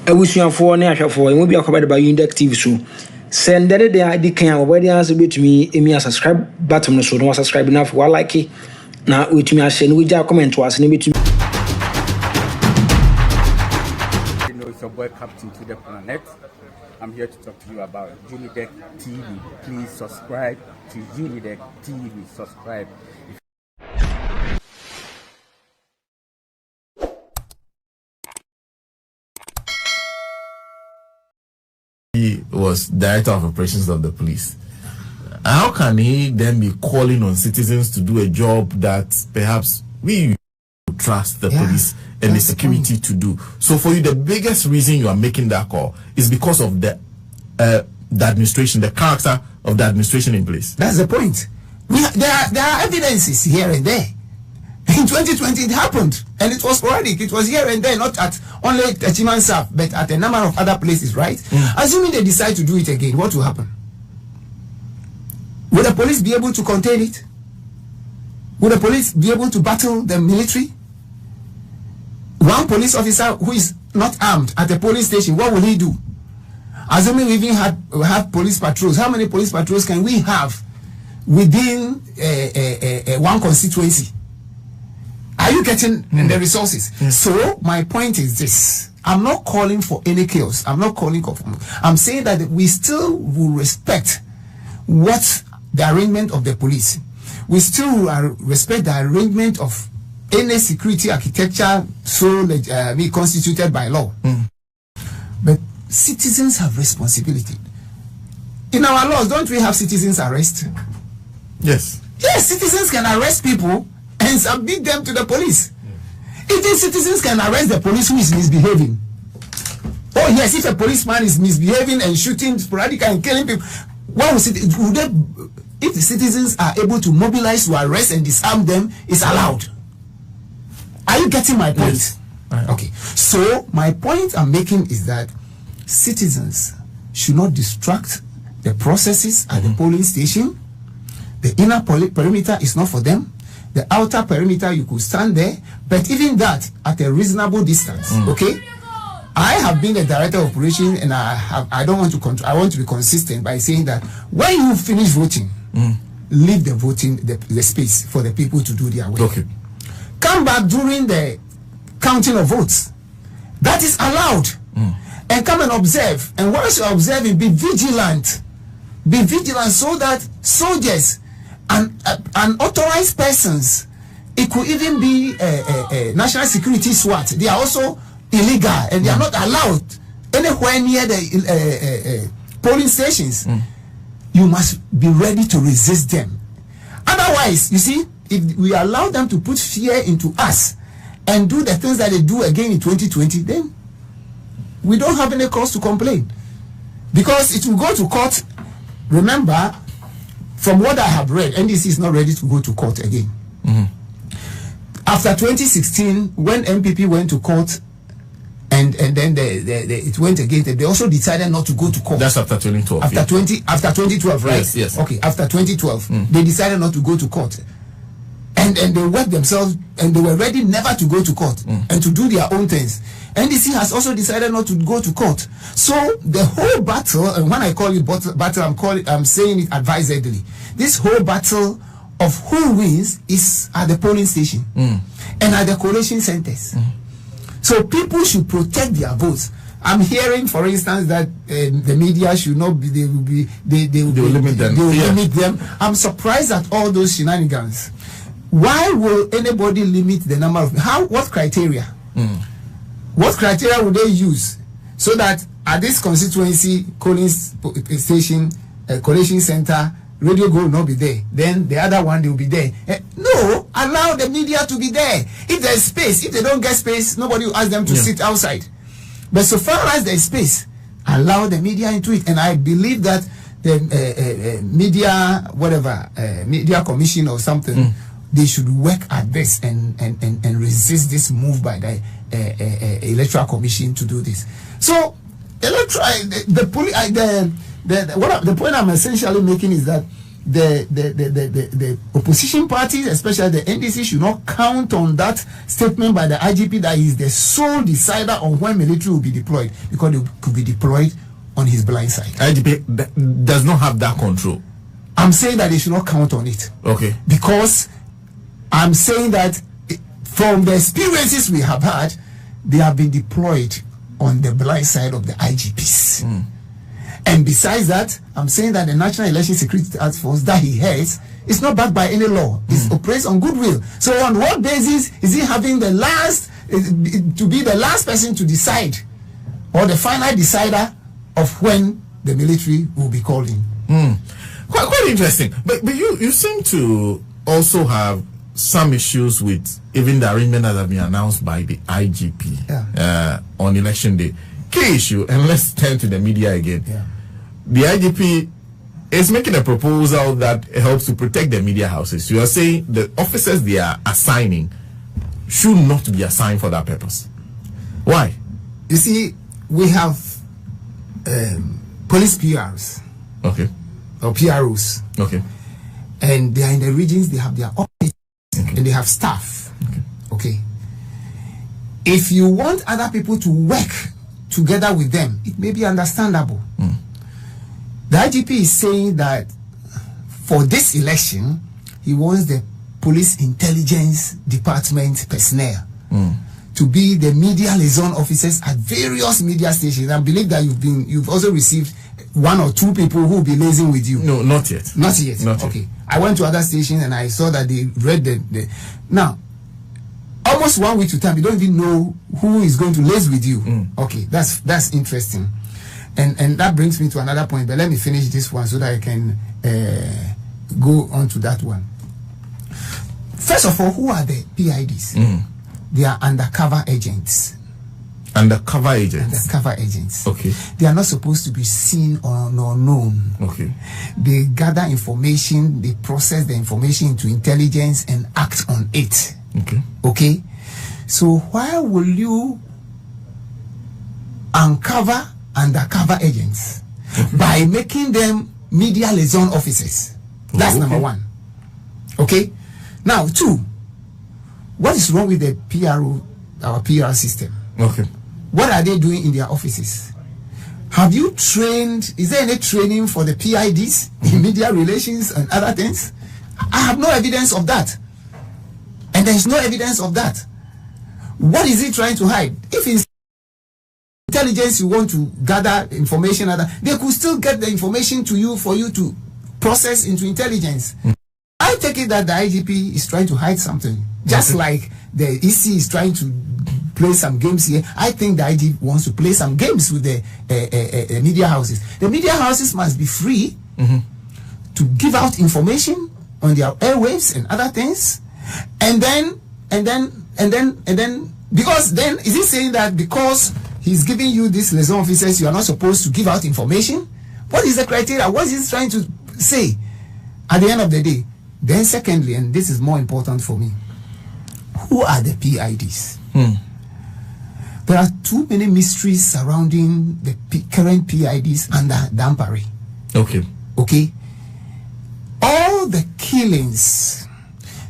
Awusuafo ne ahwefo e mo bi akobade ba Unidek TV so send the dey kan obodi answer betumi emi subscribe button so no subscribe na for like na wetumi a share no we comment was ne betumi. You know, it's your boy Captain to the Planet. I'm here to talk to you about Unidek TV. Please subscribe to Unidek TV. Subscribe. He was director of operations of the police. How can he then be calling on citizens to do a job that perhaps we trust the police and the security to do? So for you, the biggest reason you are making that call is because of the administration, the character of the administration in place. That's the point. There are evidences here and there. In 2020, it happened, and it was sporadic. It was here and there, not at only Mensa, but at a number of other places, right? Assuming they decide to do it again, what will happen? Will the police be able to contain it? Will the police be able to battle the military? One police officer who is not armed at a police station, what will he do? Assuming we even have police patrols, how many police patrols can we have within one constituency? Are you getting the resources? So my point is this: I'm not calling for any chaos. I'm not calling for. I'm saying that we still will respect what the arrangement of the police. We still will respect the arrangement of any security architecture so constituted by law. But citizens have responsibility. In our laws, don't we have citizens arrest? Yes. Yes, citizens can arrest people and submit them to the police. If the citizens can arrest the police who is misbehaving. Oh yes, if a policeman is misbehaving and shooting sporadically and killing people, what was it? If the citizens are able to mobilize to arrest and disarm them, it's allowed. Are you getting my point? Yes. Okay. So my point I'm making is that citizens should not distract the processes at the polling station. The inner perimeter is not for them. The outer perimeter, you could stand there, but even that at a reasonable distance. Okay, I have been a director of operation, and I don't want to control. I want to be consistent by saying that when you finish voting, leave the voting the space for the people to do their work. Okay. Come back during the counting of votes. That is allowed, and come and observe. And once you are observing, be vigilant. Be vigilant so that soldiers and unauthorized persons, it could even be national security SWAT, they are also illegal and they are not allowed anywhere near the polling stations. You must be ready to resist them. Otherwise, you see, if we allow them to put fear into us and do the things that they do again in 2020, then we don't have any cause to complain, because it will go to court. Remember, from what I have read, NDC is not ready to go to court again. After 2016, when MPP went to court, and then it went again, they also decided not to go to court. That's after 2012. After 2012, right? Yes, yes. Okay, after 2012, they decided not to go to court. And they worked themselves, and they were ready never to go to court and to do their own things. NDC has also decided not to go to court. So the whole battle, and when I call it battle, I'm saying it advisedly. This whole battle of who wins is at the polling station and at the collation centers. So people should protect their votes. I'm hearing, for instance, that the media should not be. They will limit them. They will limit them. I'm surprised at all those shenanigans. Why will anybody limit the number of what criteria? What criteria would they use so that at this constituency polling station, collation center, Radio Go will not be there, then the other one they will be there? No, allow the media to be there. If there is space, if they don't get space, nobody will ask them to sit outside. But so far as there is space, allow the media into it. And I believe that the media commission or something, they should work at this and resist this move by the electoral commission to do this. So the point I'm essentially making is that the opposition parties, especially the NDC, should not count on that statement by the IGP that he is the sole decider on when military will be deployed, because it could be deployed on his blind side. IGP does not have that control. I'm saying that they should not count on it. Okay. Because I'm saying that from the experiences we have had, they have been deployed on the blind side of the IGPs. And besides that, I'm saying that the National Election Security Task Force that he heads is not backed by any law. It operates on goodwill. So on what basis is he having the last, to be the last person to decide, or the final decider of when the military will be called in? Quite interesting. But you seem to also have some issues with even the arrangement that have been announced by the IGP on election day. Key issue, and let's turn to the media again. The IGP is making a proposal that helps to protect the media houses. You are saying the officers they are assigning should not be assigned for that purpose. Why? You see, we have police PRs. Okay. Or PROs. Okay. And they are in the regions, they have their office, and they have staff. Okay. If you want other people to work together with them, it may be understandable. The IGP is saying that for this election, he wants the police intelligence department personnel to be the media liaison officers at various media stations. I believe that you've also received one or two people who will be liaising with you. No, not yet. Not yet. Okay. I went to other stations and I saw that they read the now. Almost 1 week to time, you don't even know who is going to liaise with you. Okay, that's interesting, and that brings me to another point. But let me finish this one so that I can go on to that one. First of all, who are the PIDs? They are undercover agents. Undercover agents. Undercover agents. Okay. They are not supposed to be seen or known. Okay. They gather information, they process the information into intelligence and act on it. Okay. Okay. So why will you uncover undercover agents by making them media liaison officers? That's number one. Okay. Now, two, what is wrong with the our PR system? Okay. What are they doing in their offices? Have you trained? Is there any training for the PIDs in media relations and other things? I have no evidence of that. And there is no evidence of that. What is he trying to hide? If in intelligence you want to gather information, they could still get the information to you for you to process into intelligence. I take it that the IGP is trying to hide something. Just like the EC is trying to play some games here. I think the IGP wants to play some games with the media houses. The media houses must be free to give out information on their airwaves and other things. And then, because then, is he saying that because he's giving you these liaison officers, you are not supposed to give out information? What is the criteria? What is he trying to say at the end of the day? Then secondly, and this is more important for me, who are the PIDs? There are too many mysteries surrounding the current PIDs under Dampare. Okay. All the killings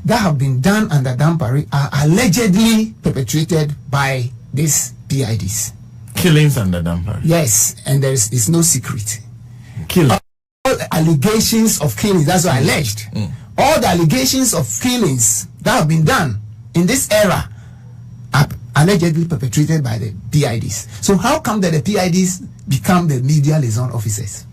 that have been done under Dampare are allegedly perpetrated by these PIDs. Killings under Dampare? Yes, and it's no secret. Killing. All allegations of killings, that's what alleged. All the allegations of killings that have been done in this era are allegedly perpetrated by the PIDs. So how come that the PIDs become the media liaison officers?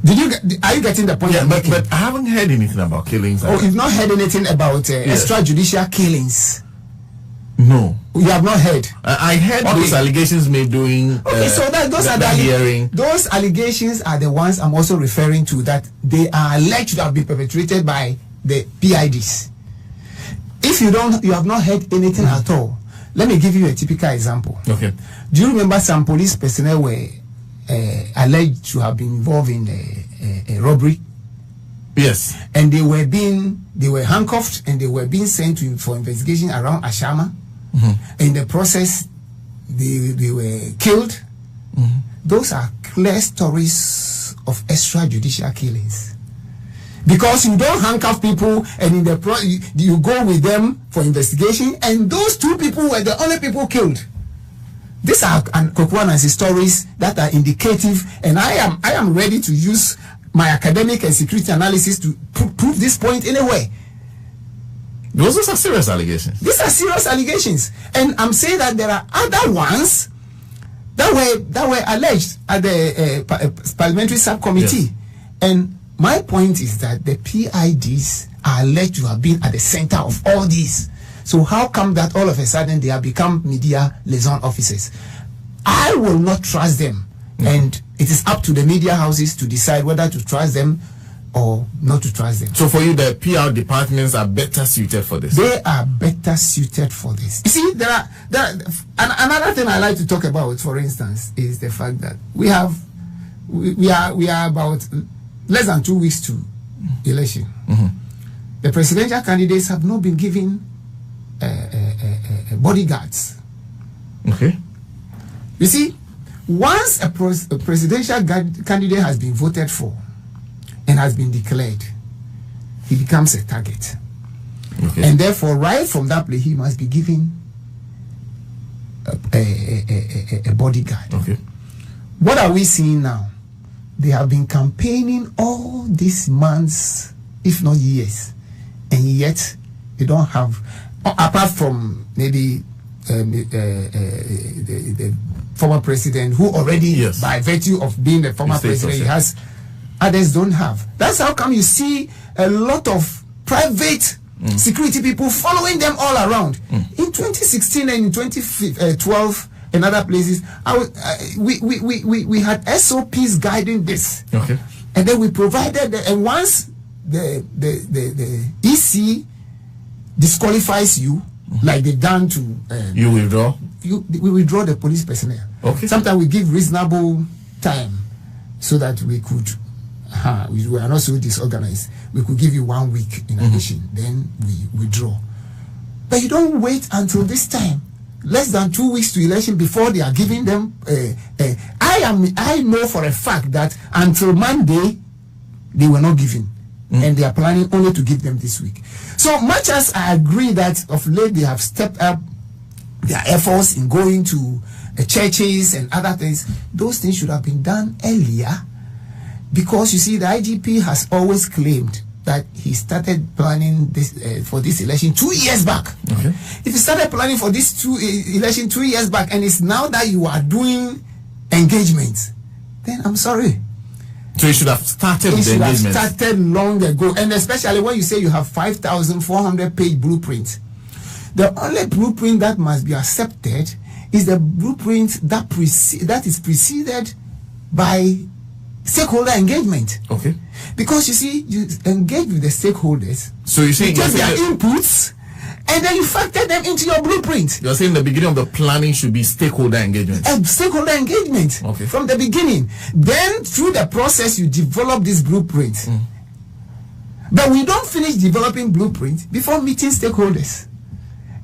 Are you getting the point? Yeah, but I haven't heard anything about killings. You've not heard anything about extrajudicial killings? No. You have not heard? I heard those allegations made during so those are the hearing. Those allegations are the ones I'm also referring to, that they are alleged to have been perpetrated by the PIDs. If you have not heard anything at all, let me give you a typical example. Okay. Do you remember some police personnel were alleged to have been involved in a robbery? Yes. And they were handcuffed and they were being sent for investigation around Ashama. In the process, they were killed. Those are clear stories of extrajudicial killings. Because you don't handcuff people and in the you go with them for investigation, and those 2 people were the only people killed. These are Kokwanan's stories that are indicative, and I am ready to use my academic and security analysis to prove this point anyway. Those are serious allegations. These are serious allegations, and I'm saying that there are other ones that were alleged at the parliamentary subcommittee, yes. And my point is that the PIDs are alleged to have been at the center of all these. So how come that all of a sudden they have become media liaison officers? I will not trust them, and it is up to the media houses to decide whether to trust them or not to trust them. So for you, the PR departments are better suited for this? They are better suited for this. You see, there are another thing I like to talk about, for instance, is the fact that we are about less than 2 weeks to election. The presidential candidates have not been given bodyguards. Okay. You see, once a presidential candidate has been voted for and has been declared, he becomes a target. Okay. And therefore, right from that place, he must be given a bodyguard. Okay. What are we seeing now? They have been campaigning all these months, if not years, and yet they don't have, apart from maybe the former president, who already, yes, by virtue of being the former president, he has, others don't have. That's how come you see a lot of private security people following them all around. In 2016 and in 2012 and other places, we had SOPs guiding this. Okay. And then we provided, and once the EC disqualifies you, like they've done to you withdraw. We withdraw the police personnel. Okay. Sometimes we give reasonable time so that we could. We are not so disorganized. We could give you 1 week in addition. Then we withdraw. But you don't wait until this time, less than 2 weeks to election, before they are giving them. I know for a fact that until Monday they were not given. And they are planning only to give them this week. So much as I agree that of late they have stepped up their efforts in going to churches and other things, those things should have been done earlier, because you see the IGP has always claimed that he started planning this for this election 2 years back. Okay. If you started planning for this election 2 years back, and it's now that you are doing engagement, then I'm sorry. So you should have started with the engagement. Have started long ago, and especially when you say you have 5,400 page blueprint. The only blueprint that must be accepted is the blueprint that is preceded by stakeholder engagement. Okay. Because you see, you engage with the stakeholders. So you say take their inputs, and then you factor them into your blueprint. You're saying the beginning of the planning should be stakeholder engagement. Stakeholder engagement. Okay. From the beginning. Then through the process you develop this blueprint. But we don't finish developing blueprint before meeting stakeholders.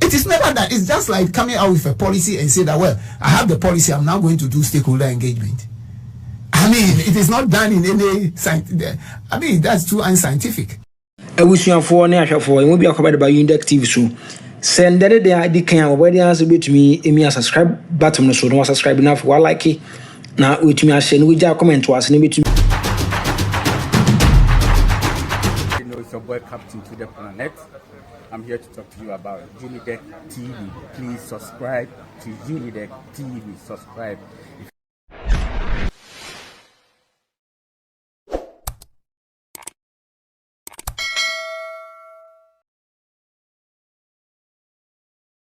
It is never that. It's just like coming out with a policy and say that, well, I have the policy, I'm now going to do stakeholder engagement. I mean, it is not done in any science. I mean, that's too unscientific. Abusuafoɔ ne ahwɛfoɔ emu bi akɔbɛde ba Unidek TV so send the day adi kan a wɔde answer betumi emi subscribe button no so no subscribe na for like na wetumi ahye no wegya comment was ne betumi. You know, it's your boy Captain to the Planet. I'm here to talk to you about Unidek TV. Please subscribe to Unidek TV. Subscribe.